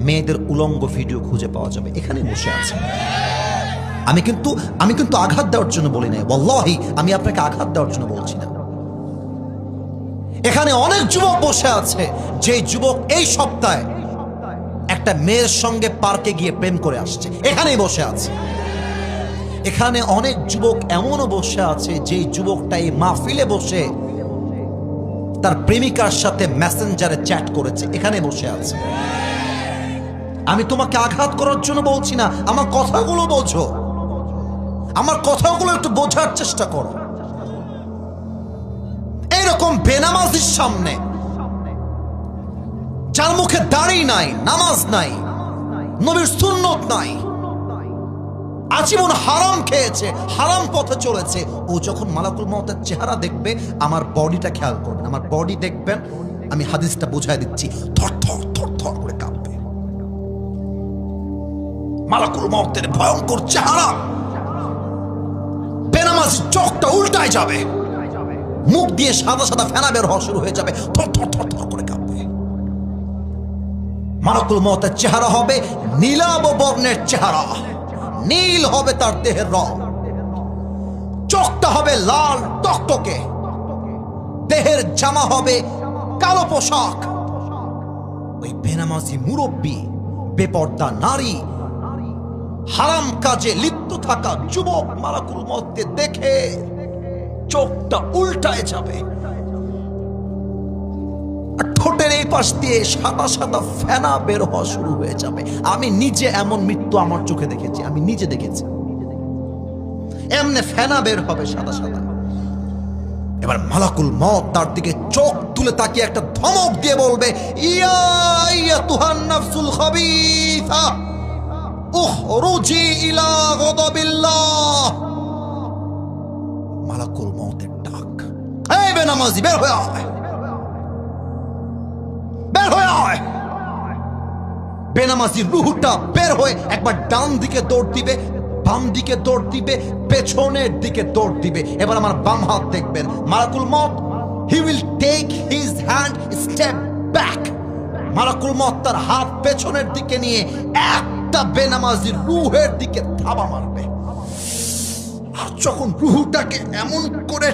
মেয়েদের উলঙ্গ ভিডিও খুঁজে পাওয়া যাবে, এখানে বসে আছে। আমি কিন্তু আঘাত দেওয়ার জন্য বলি নাই, ওয়াল্লাহি আমি আপনাকে আঘাত দেওয়ার জন্য বলছি না। এখানে অনেক যুবক বসে আছে, যে যুবক এই সপ্তাহে একটা মেয়ের সঙ্গে পার্কে গিয়ে প্রেম করে আসছে, এখানেই বসে আছে। এখানে অনেক যুবক এমনও বসে আছে, যে যুবকটা এই মাহফিলে বসে তার প্রেমিকার সাথে মেসেঞ্জারে চ্যাট করেছে, এখানে বসে আছে। আমি তোমাকে আঘাত করার জন্য বলছি না, আমার কথাগুলো বোঝো, আমার কথাগুলো একটু বোঝার চেষ্টা করো। এইরকম বেনামাজির সামনে, যার মুখে দাড়ি নাই, নামাজ নাই, নবীর সুন্নত নাই, আজীবন হারাম খেয়েছে, হারাম পথে চলেছে, ও যখন মালাকুল মউতের চেহারা দেখবে, আমার বডিটা খেয়াল করবেন, আমার বডি দেখবেন, আমি হাদিসটা বুঝাই দিচ্ছি, থর থর থর থর করে কাঁপবে। মালাকুল মউতের ভয়ঙ্কর চেহারা, বেনামাজি চোখটা উল্টায় যাবে, মুখ দিয়ে সাদা সাদা ফেনা বের হওয়া শুরু হয়ে যাবে, থর থর থর থর করে কাঁপবে। মালাকুল মউতের চেহারা হবে নীলাভ বর্ণের চেহারা, নীল হবে তার দেহের রং, চোখটা হবে লাল টকটকে, দেহের জামা হবে কালো পোশাক। ওই বেনামাজি মুরব্বী, বেপর্দা নারী, হারাম কাজে লিপ্ত থাকা যুবক মালাকুল মউতকে দেখে চোখটা উল্টায় যাবে, ঠোঁটের এই পাশ দিয়ে সাদা সাদা ফেনা বের হওয়া শুরু হয়ে যাবে। আমি নিজে এমন মৃত্যু আমার চোখে দেখেছি, আমি নিজে দেখেছি, এমনে ফেনা বের হবে সাদা সাদা। এবার মালাকুল মউত তার দিকে চোখ তুলে তাকিয়ে একটা ধমক দিয়ে বলবে, ইয়া আইয়াতুহান নাফসুল খাবিসা উখরুজি ইলা গাদাবিল্লাহ। মালাকুল মউতের ডাক, এই বেনামাজি বের হয়ে আয়, বের হয়ে আয়। বেনামাজির রুহটা বের হয়ে একবার ডান দিকে দৌড় দিবে, বাম দিকে দৌড় দিবে, পেছনের দিকে দৌড় দিবে। এবার আমার বাম হাত দেখবেন, মালাকুল মউত he will take his hand step back. মালাকুল মউত তার হাত পেছনের দিকে নিয়ে একটা বেনামাজির রুহের দিকে থাবা মারবে। আর যখন রুহটাকে এমন করে